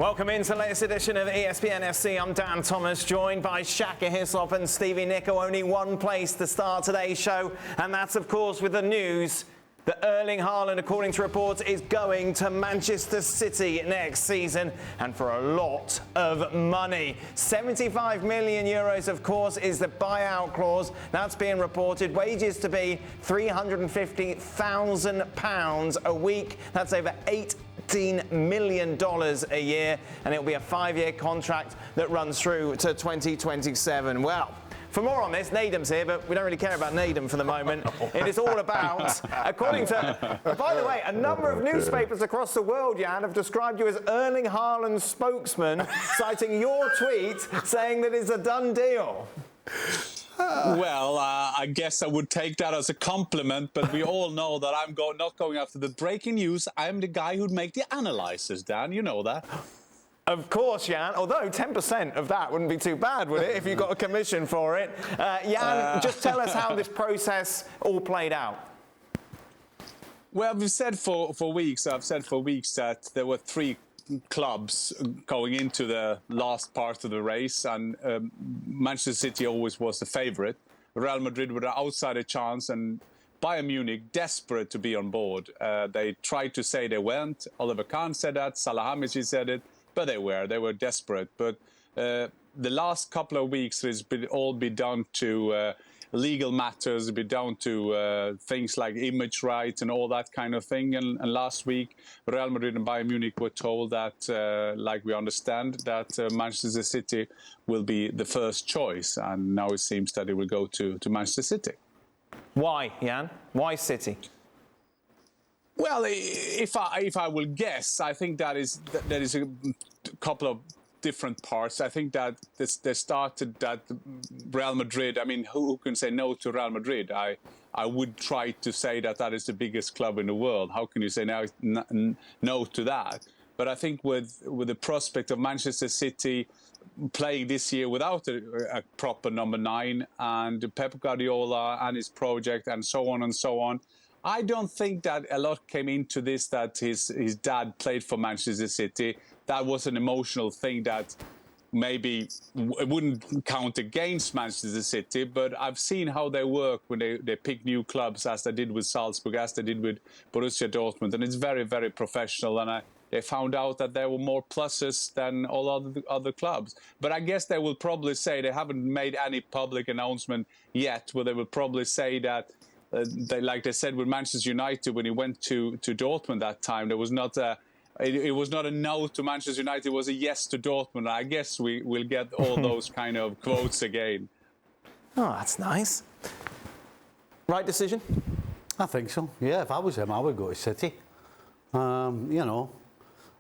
Welcome into the latest edition of ESPN FC. I'm Dan Thomas, joined by Shaka Hislop and Stevie Nicol. Only one place to start today's show, and that's, of course, with the news that Erling Haaland, according to reports, is going to Manchester City next season, and for a lot of money. 75 million euros, of course, is the buyout clause. That's being reported. Wages to be £350,000 a week. That's over $18 million a year, and it'll be a 5-year contract that runs through to 2027. Well, for more on this, Nedum's here, but we don't really care about Nedum for the moment. It is all about, according to, by the way, a number of newspapers across the world, Jan, have described you as Erling Haaland's spokesman, citing your tweet saying that it's a done deal. Well, I guess I would take that as a compliment, but we all know that I'm not going after the breaking news. I'm the guy who'd make the analysis, Dan. You know that. Of course, Jan, although 10% of that wouldn't be too bad, would it, if you got a commission for it? Jan, just tell us how this process all played out. Well, I've said for weeks that there were 3 clubs going into the last part of the race, and Manchester City always was the favourite. Real Madrid were the outsider chance, and Bayern Munich desperate to be on board. They tried to say they weren't. Oliver Kahn said that. Salahamidzic said it. But they were desperate. But the last couple of weeks has all been down to legal matters, it's been down to things like image rights and all that kind of thing. And last week, Real Madrid and Bayern Munich were told that, like we understand, that Manchester City will be the first choice. And now it seems that it will go to Manchester City. Why, Jan? Why City? Well, if I will guess, I think that is a couple of different parts. I think that they started that Real Madrid. I mean, who can say no to Real Madrid? I would try to say that is the biggest club in the world. How can you say no to that? But I think with the prospect of Manchester City playing this year without a proper number 9 and Pep Guardiola and his project and so on, I don't think that a lot came into this that his dad played for Manchester City. That was an emotional thing that maybe wouldn't count against Manchester City, but I've seen how they work when they pick new clubs, as they did with Salzburg, as they did with Borussia Dortmund, and it's very, very professional, and they found out that there were more pluses than all other clubs. But I guess they will probably say, they haven't made any public announcement yet, but they will probably say that like they said with Manchester United when he went to Dortmund that time, there was not it was not a no to Manchester United, it was a yes to Dortmund. I guess we will get all those kind of quotes again. Oh, that's nice. Right decision? I think so. Yeah, if I was him, I would go to City. You know,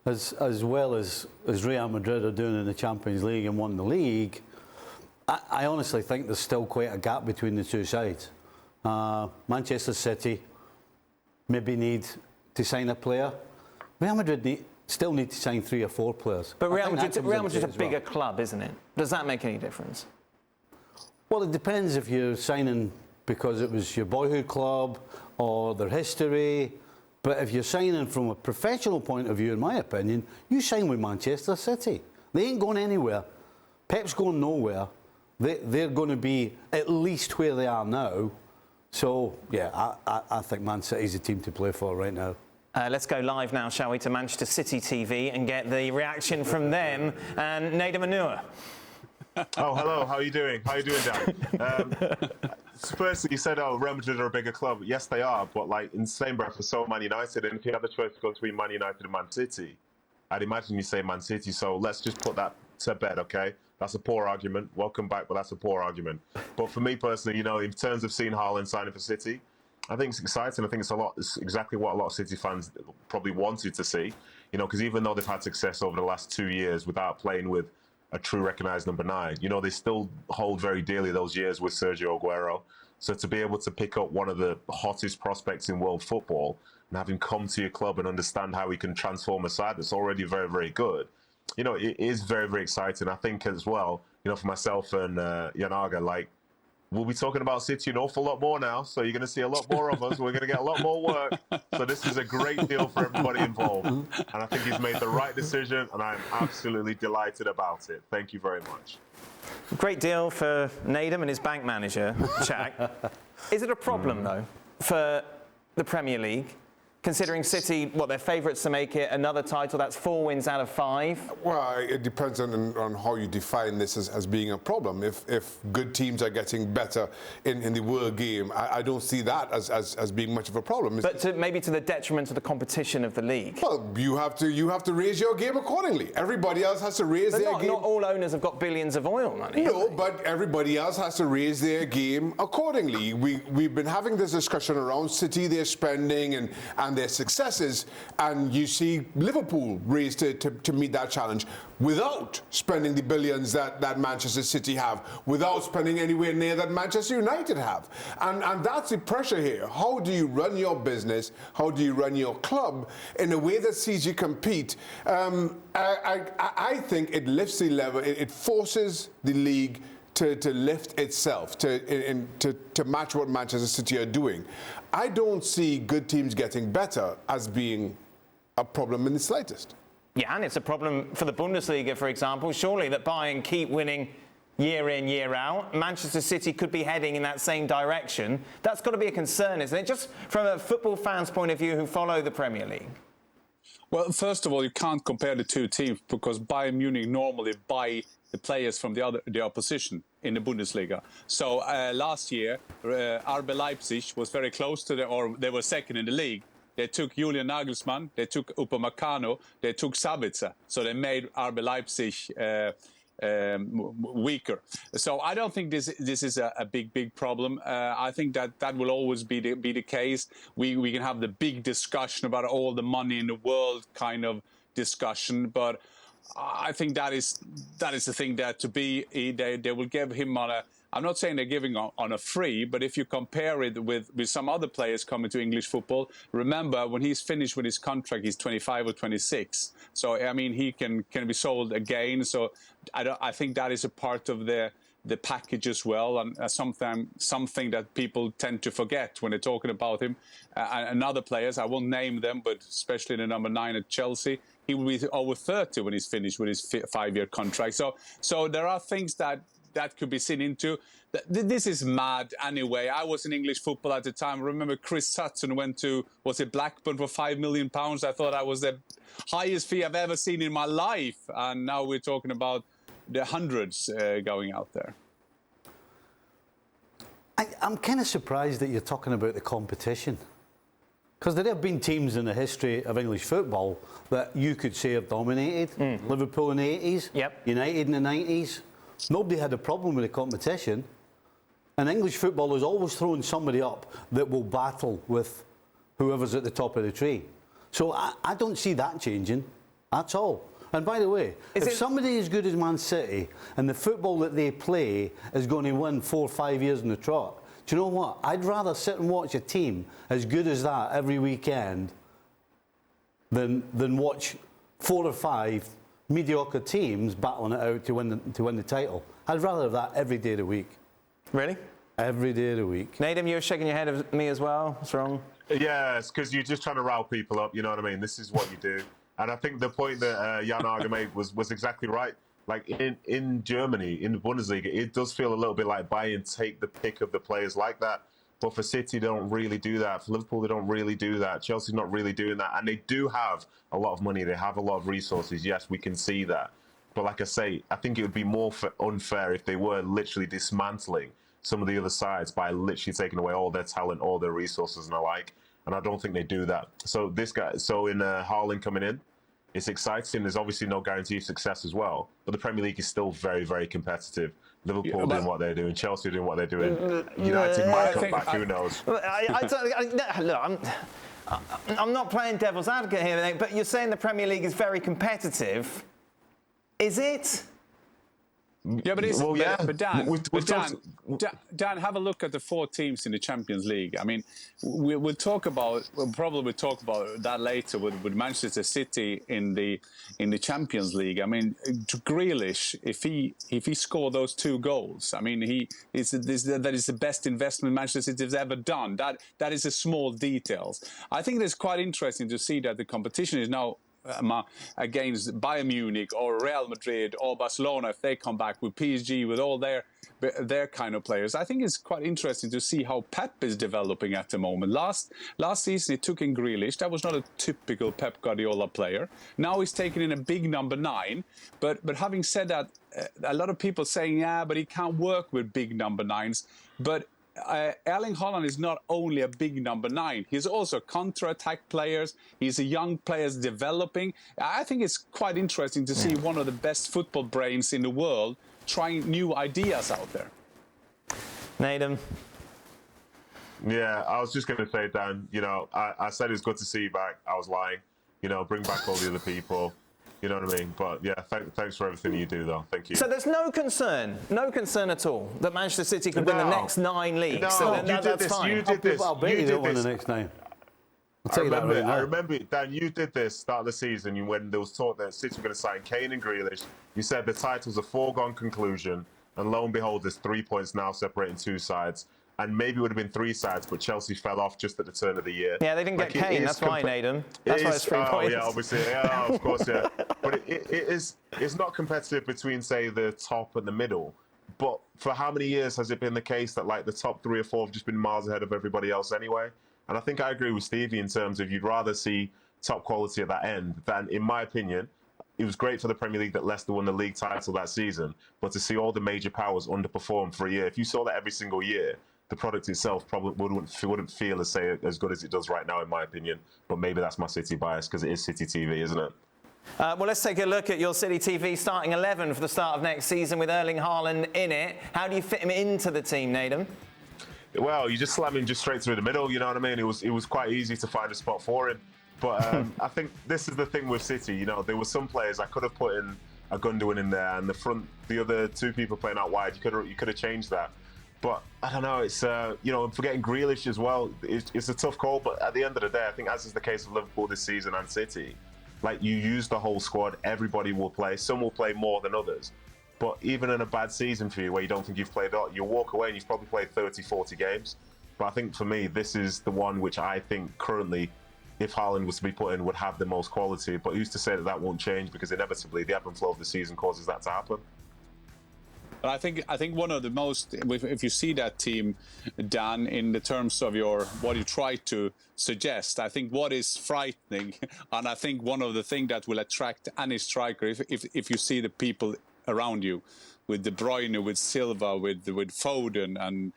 as well as Real Madrid are doing in the Champions League and won the league, I honestly think there's still quite a gap between the two sides. Manchester City maybe need to sign a player. Real Madrid still need to sign 3 or 4 players. But Real Madrid's a bigger club, isn't it? Does that make any difference? Well, it depends if you're signing because it was your boyhood club or their history. But if you're signing from a professional point of view, in my opinion, you sign with Manchester City. They ain't going anywhere. Pep's going nowhere. They're going to be at least where they are now. So, yeah, I think Man City's the team to play for right now. Let's go live now, shall we, to Manchester City TV and get the reaction from them and Nedum Anua. Oh, hello. How are you doing? How are you doing, Dan? Firstly, you said, Real Madrid are a bigger club. Yes, they are. But, like, in the same breath, for so Man United. And if you had the choice to go between Man United and Man City, I'd imagine you say Man City. So let's just put that to bed, okay? That's a poor argument. Welcome back, but that's a poor argument. But for me personally, you know, in terms of seeing Haaland signing for City, I think it's exciting. I think it's exactly what a lot of City fans probably wanted to see. You know, because even though they've had success over the last 2 years without playing with a true recognised number 9, you know, they still hold very dearly those years with Sergio Aguero. So to be able to pick up one of the hottest prospects in world football and have him come to your club and understand how he can transform a side that's already very, very good, you know, it is very, very exciting. I think as well, you know, for myself and Janaga, like, we'll be talking about City an awful lot more now. So you're going to see a lot more of us. We're going to get a lot more work. So this is a great deal for everybody involved. And I think he's made the right decision, and I'm absolutely delighted about it. Thank you very much. Great deal for Nedum and his bank manager, Chak. Is it a problem, though, for the Premier League? Considering City, they're favourites to make it another title, that's 4 wins out of 5. Well, it depends on how you define this as being a problem. If good teams are getting better in the world game, I don't see that as being much of a problem. But maybe to the detriment of the competition of the league. Well, you have to raise your game accordingly. Everybody else has to raise their game. Not all owners have got billions of oil money. No, but everybody else has to raise their game accordingly. We've been having this discussion around City, their spending and their successes, and you see Liverpool raised to meet that challenge without spending the billions that Manchester City have, without spending anywhere near that Manchester United have. And that's the pressure here. How do you run your business? How do you run your club in a way that sees you compete? I think it lifts the level. It forces the league to lift itself, to match what Manchester City are doing. I don't see good teams getting better as being a problem in the slightest. Yeah, and it's a problem for the Bundesliga, for example. Surely that Bayern keep winning year in, year out. Manchester City could be heading in that same direction. That's got to be a concern, isn't it? Just from a football fan's point of view who follow the Premier League. Well, first of all, you can't compare the two teams because Bayern Munich normally buy the players from the opposition in the Bundesliga. So last year, RB Leipzig was very close to they were second in the league. They took Julian Nagelsmann, they took Upamecano, they took Sabitzer. So they made RB Leipzig weaker. So I don't think this is a big problem. I think that will always be the case. We can have the big discussion about all the money in the world kind of discussion, but I think that is the thing that they will give him on a. I'm not saying they're giving on a free, but if you compare it with some other players coming to English football, remember when he's finished with his contract, he's 25 or 26. So I mean, he can be sold again. So I think that is a part of the package as well, and something that people tend to forget when they're talking about him. And other players, I won't name them, but especially the number 9 at Chelsea, he will be over 30 when he's finished with his 5-year contract. So there are things that could be seen into. This is mad anyway. I was in English football at the time. I remember Chris Sutton went to, was it Blackburn for £5 million? I thought that was the highest fee I've ever seen in my life. And now we're talking about the hundreds going out there. I'm kind of surprised that you're talking about the competition. Because there have been teams in the history of English football that you could say have dominated. Liverpool in the 80s, yep. United in the 90s. Nobody had a problem with the competition. And English football is always throwing somebody up that will battle with whoever's at the top of the tree. So I don't see that changing at all. And by the way, if somebody as good as Man City and the football that they play is going to win 4 or 5 years in the trot, do you know what? I'd rather sit and watch a team as good as that every weekend than watch 4 or 5 mediocre teams battling it out to win the title. I'd rather have that every day of the week. Really? Every day of the week. Nedum, you were shaking your head at me as well. What's wrong? Yeah, it's because you're just trying to rile people up. You know what I mean? This is what you do. And I think the point that Jan Arge made was exactly right. Like in Germany, in the Bundesliga, it does feel a little bit like Bayern take the pick of the players like that. But for City, they don't really do that. For Liverpool, they don't really do that. Chelsea's not really doing that. And they do have a lot of money. They have a lot of resources. Yes, we can see that. But like I say, I think it would be more unfair if they were literally dismantling some of the other sides by literally taking away all their talent, all their resources and the like. And I don't think they do that. So in Haaland coming in, it's exciting. There's obviously no guarantee of success as well. But the Premier League is still very, very competitive. Liverpool doing what they're doing. Chelsea doing what they're doing. United might come back. Who knows? Look, I'm not playing devil's advocate here, but you're saying the Premier League is very competitive. Is it? Yeah, but, Well, yeah. but Dan, We've talked- Dan, have a look at the 4 teams in the Champions League. I mean, we'll probably talk about that later with Manchester City in the Champions League. I mean, Grealish, if he scored those 2 goals, I mean, that is the best investment Manchester City has ever done. That is the small details. I think it's quite interesting to see that the competition is now against Bayern Munich or Real Madrid or Barcelona if they come back with PSG with all their kind of players. I think it's quite interesting to see how Pep is developing at the moment. Last season he took in Grealish. That was not a typical Pep Guardiola player. Now he's taking in a big number 9. But having said that, a lot of people saying, yeah, but he can't work with big number 9s. But Erling Haaland is not only a big number 9, he's also counter-attack players, he's a young players developing. I think it's quite interesting to see one of the best football brains in the world trying new ideas out there. Nedum. Yeah, I was just going to say, Dan, I said it's good to see you back. I was lying. Bring back all the other people. You know what I mean? But yeah, thanks for everything you do, though. Thank you. So there's no concern at all that Manchester City could win the next 9 leagues. No, so you did this. fine. You did this. I'll bet you don't win the next 9. I'll tell you that right now. I remember, Dan, you did this start of the season when there was talk that City were going to sign Kane and Grealish. You said the title's a foregone conclusion, and lo and behold, there's 3 points now separating 2 sides. And maybe it would have been 3 sides, but Chelsea fell off just at the turn of the year. Yeah, they didn't get Kane. That's why, Nedum. That's why it's 3 points. Yeah, obviously. Yeah, of course, yeah. But it's not competitive between, say, the top and the middle. But for how many years has it been the case that, like, the top 3 or 4 have just been miles ahead of everybody else anyway? And I think I agree with Stevie in terms of you'd rather see top quality at that end than, in my opinion, it was great for the Premier League that Leicester won the league title that season. But to see all the major powers underperform for a year, if you saw that every single year, the product itself probably wouldn't feel as good as it does right now, in my opinion. But maybe that's my City bias because it is City TV, isn't it? Well, let's take a look at your City TV starting 11 for the start of next season with Erling Haaland in it. How do you fit him into the team, Nedum? Well, you just slam him just straight through the middle. You know what I mean? It was quite easy to find a spot for him. But I think this is the thing with City. There were some players I could have put in a Gundogan in there, and the other 2 people playing out wide. You could have changed that. But I don't know, it's, forgetting Grealish as well, it's a tough call, but at the end of the day, I think as is the case of Liverpool this season and City, like you use the whole squad, everybody will play, some will play more than others. But even in a bad season for you where you don't think you've played a lot, you'll walk away and you've probably played 30, 40 games. But I think for me, this is the one which I think currently, if Haaland was to be put in, would have the most quality. But who's to say that won't change because inevitably the ebb and flow of the season causes that to happen. But I think one of the most, if you see that team, Dan, in the terms of what you try to suggest, I think what is frightening, and I think one of the things that will attract any striker, if you see the people around you, with De Bruyne, with Silva, with Foden, and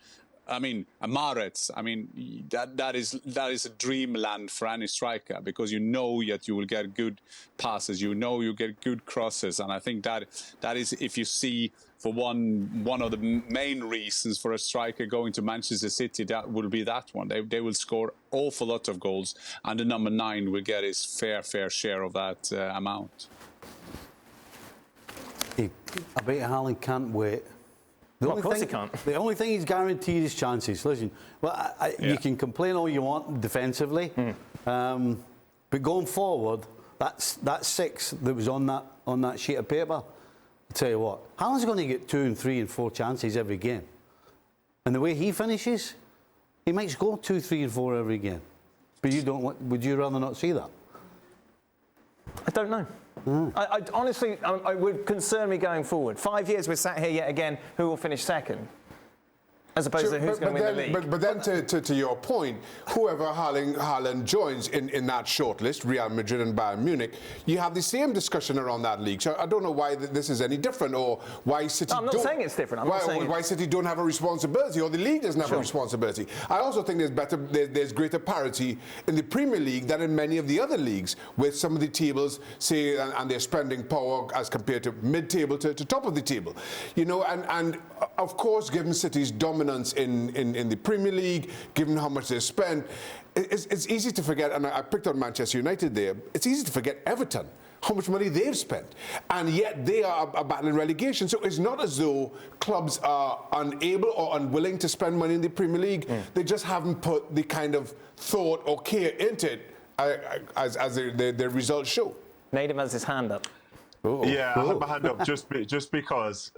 I mean Mahrez. I mean that is a dreamland for any striker because you know that you will get good passes, you get good crosses, and I think that is if you see. For one of the main reasons for a striker going to Manchester City, that will be that one. They will score awful lot of goals, and the number 9 will get his fair share of that amount. I bet Haaland can't wait. Of course he can't. The only thing he's guaranteed is chances. Listen, you can complain all you want defensively, but going forward, that 6 that was on that sheet of paper. Tell you what, Haaland's going to get 2 and 3 and 4 chances every game. And the way he finishes, he might score 2, 3 and 4 every game. But would you rather not see that? I don't know. I honestly, it would concern me going forward. 5 years we're sat here yet again, who will finish second? As opposed to who's going to win the league. But then to your point, whoever Haaland joins in that shortlist, Real Madrid and Bayern Munich, you have the same discussion around that league. So I don't know why this is any different or why City I'm not saying it's different. Why City don't have a responsibility or the league doesn't have a responsibility. I also think there's greater parity in the Premier League than in many of the other leagues with some of the tables, say, and their spending power as compared to mid-table to top of the table. And of course, given City's dominance in the Premier League, given how much they spend, it's easy to forget, and I picked on Manchester United there, it's easy to forget Everton, how much money they've spent. And yet they are battling relegation. So it's not as though clubs are unable or unwilling to spend money in the Premier League. They just haven't put the kind of thought or care into it as the results show. Nadim has his hand up. Oh. Yeah, I had my hand up just because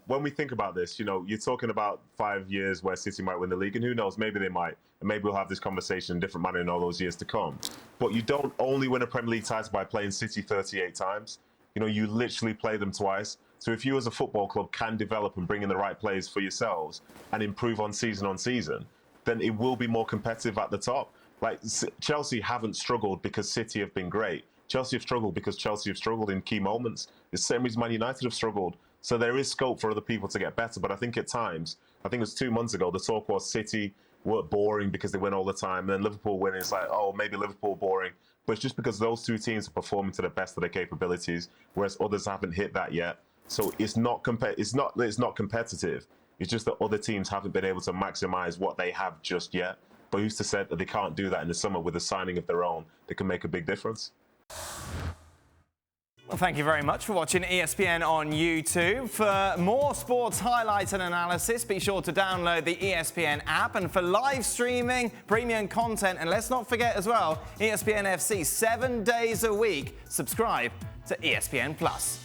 when we think about this, you know, you're talking about 5 years where City might win the league, and who knows, maybe they might, and maybe we'll have this conversation in a different manner in all those years to come. But you don't only win a Premier League title by playing City 38 times. You know, you literally play them twice. So if you as a football club can develop and bring in the right players for yourselves and improve on season, then it will be more competitive at the top. Like Chelsea haven't struggled because City have been great. Chelsea have struggled because Chelsea have struggled in key moments. The same reason Man United have struggled. So there is scope for other people to get better. But I think at times, I think it was 2 months ago, the talk was City were boring because they win all the time. And then Liverpool win, it's like, oh, maybe Liverpool boring. But it's just because those two teams are performing to the best of their capabilities, whereas others haven't hit that yet. So it's not competitive. It's just that other teams haven't been able to maximise what they have just yet. But who's to say that they can't do that in the summer with a signing of their own that can make a big difference? Well, thank you very much for watching ESPN on YouTube. For more sports highlights and analysis, be sure to download the ESPN app. And for live streaming, premium content, and let's not forget as well, ESPN FC 7 days a week. Subscribe to ESPN Plus.